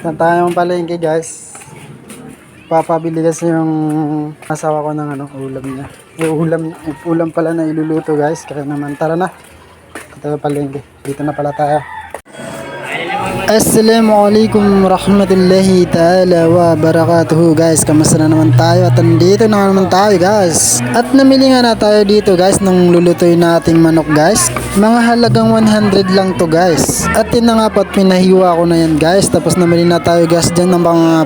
Saan tayong palengke guys. Papabili kasi yung asawa ko ng ulam niya. Ulam pala na iluluto guys. Kaya naman tara na. Tayo palengke. Dito na pala tayo. Assalamualaikum warahmatullahi ta'ala wa barakatuhu guys. Kamusta na naman tayo? At nandito na naman tayo guys. At namili nga na tayo dito guys ng lulutuin nating manok guys. Mga halagang 100 lang to guys. At yun na nga po at pinahiwa ko na yan guys. Tapos namili na tayo guys dyan ng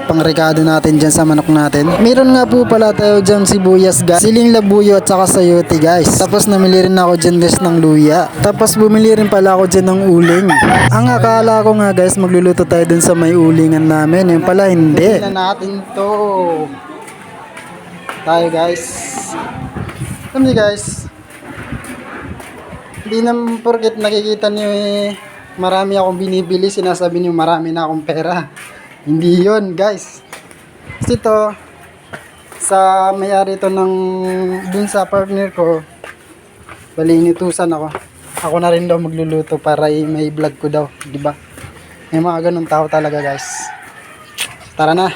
pangrekado natin dyan sa manok natin. Meron nga po pala tayo dyan sibuyas guys, siling labuyo at saka sayote guys. Tapos namili rin ako dyan guys ng luya. Tapos bumili rin pala ako dyan ng uling. Ang akala ko nga guys magluluto tayo dun sa may ulingan namin. Yung pala hindi. Tignan natin to. Tayo guys. Alam niyo guys, hindi naman porket nakikita niyo marami akong binibili, sinasabi niyo marami na akong pera. Hindi yon guys. Kasi to, sa may-ari to ng dun sa partner ko, bali inutusan ako. Ako na rin daw magluluto para may vlog ko daw, di ba? May mga ganun tao talaga guys. Tara na.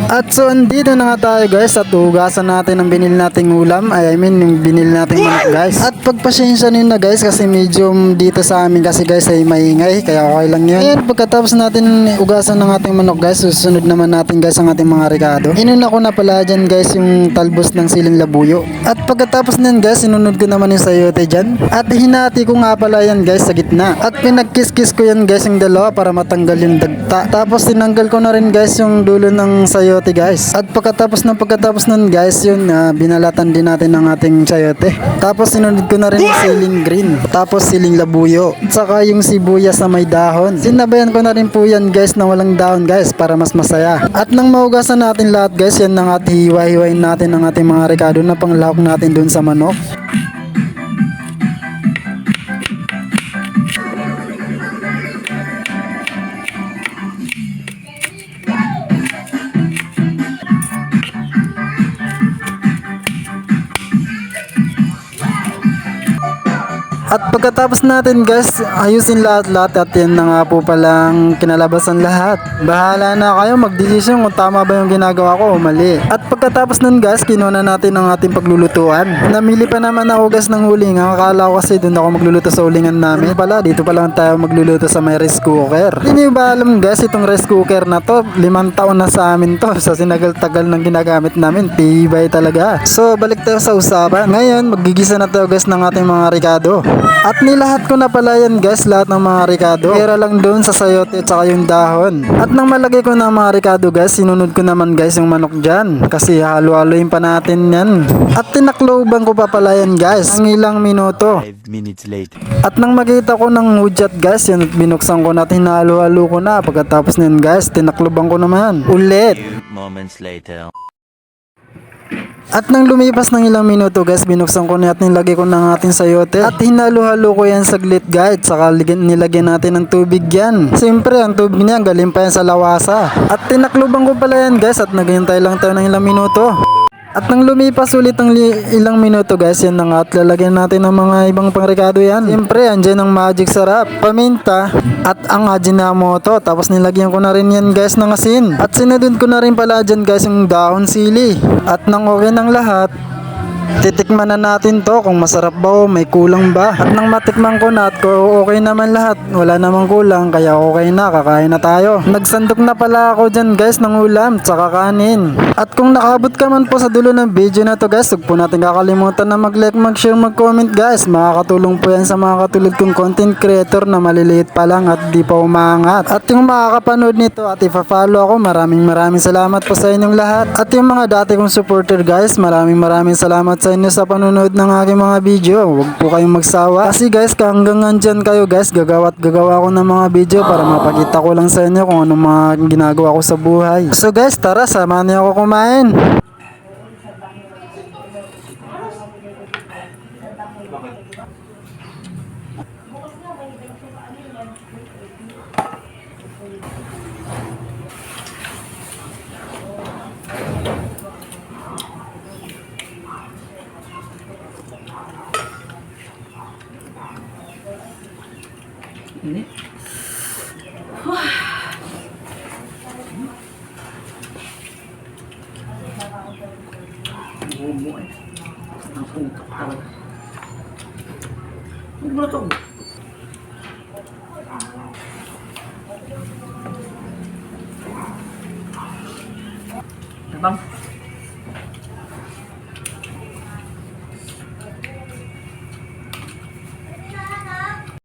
At so andito na nga tayo guys at hugasan natin ang binili nating ulam. Yung binili nating manok guys. At pagpasensya nyo na guys kasi medyo dito sa amin kasi guys ay maingay. Kaya okay lang yun. Ayan, pagkatapos natin hugasan ng ating manok guys, susunod naman natin guys ang ating mga rekado. Inuna ko na pala dyan guys yung talbos ng siling labuyo. At pagkatapos nyan guys, sinunod ko naman yung sayote dyan. At hinati ko nga pala yan guys sa gitna. At pinagkis-kis ko yan guys yung dalawa para matanggal yung dagta. Tapos tinanggal ko na rin guys yung dulo ng sayote guys. At pagkatapos nun guys, yun binalatan din natin ng ating sayote. Tapos sinunod ko na rin yung siling green. Tapos siling labuyo. At saka yung sibuyas na may dahon. Sinabayan ko na rin po yan guys na walang dahon guys para mas masaya. At nang maugasan natin lahat guys, yan nang at hiwa-hiwain natin ang ating mga rekado na panglahok natin dun sa manok. At pagkatapos natin guys, ayusin lahat-lahat at yan na nga po palang kinalabasan lahat. Bahala na kayo magdesisyon kung tama ba yung ginagawa ko o mali. At pagkatapos nun guys, kinuha natin ang ating paglulutuan. Namili pa naman ako guys ng uling. Ang akala ko kasi doon ako magluluto sa ulingan namin. Dito pa lang tayo magluluto sa may rice cooker. Hindi ba alam guys, itong rice cooker na to, 5 taon na sa amin to. Sa sinagal-tagal ng ginagamit namin, tibay talaga. So balik tayo sa usapan. Ngayon, magigisa na tayo guys ng ating mga rekado. At nilahat ko na pala yan guys, lahat ng mga rekado. Pera lang doon sa sayote at saka yung dahon. At nang malagay ko na mga rekado guys, sinunod ko naman guys yung manok dyan. Kasi halo-haloyin pa natin yan. At tinakloban ko pa pala yan guys, ng ilang minuto. 5 minutes later. At nang makita ko ng hudyat guys, yan, binuksan ko na, hinalo-halo ko na. Pagkatapos nyan guys, tinakloban ko naman ulit. Few moments later. At nang lumipas ng ilang minuto guys, binuksan ko na at nilagay ko ng ating sayote. At hinalo-halo ko yan saglit guys. Saka nilagyan natin ng tubig yan. Siyempre ang tubig niya galing pa yan sa lawasa. At tinakluban ko pala yan guys at naghintay lang tayo ng ilang minuto. At nang lumipas ulit ang ilang minuto guys, yan na nga at lalagyan natin ng mga ibang pangrekado yan. Siyempre andyan ang magic sarap, paminta at ang Ajinomoto. Tapos nilagyan ko na rin yan guys ng asin. At sinunod ko na rin pala dyan guys yung dahon sili. At nang okay ng lahat, titikman na natin to kung masarap ba o may kulang ba. At nang matikman ko na at okay naman lahat, wala namang kulang, kaya okay na, kakain na tayo. Nagsandok na pala ako dyan guys ng ulam tsaka kanin. At kung nakabot ka man po sa dulo ng video na to guys, huwag po natin kakalimutan na mag-like, mag-share, mag-comment guys. Makakatulong po yan sa mga katulad kong content creator na maliliit pa lang at di pa umaangat. At yung makakapanood nito at ipa-follow ako, maraming salamat po sa inyong lahat. At yung mga dati kong supporter guys, maraming salamat sa inyo sa panonood ng aking mga video. Huwag po kayong magsawa. Kasi guys, hanggang nandyan kayo guys, gagawa ko ng mga video para mapakita ko lang sa inyo kung anong mga ginagawa ko sa buhay. So guys, tara, samahan niyo ako kumain. Ang puto talaga. Hindi mo na ito. Bang?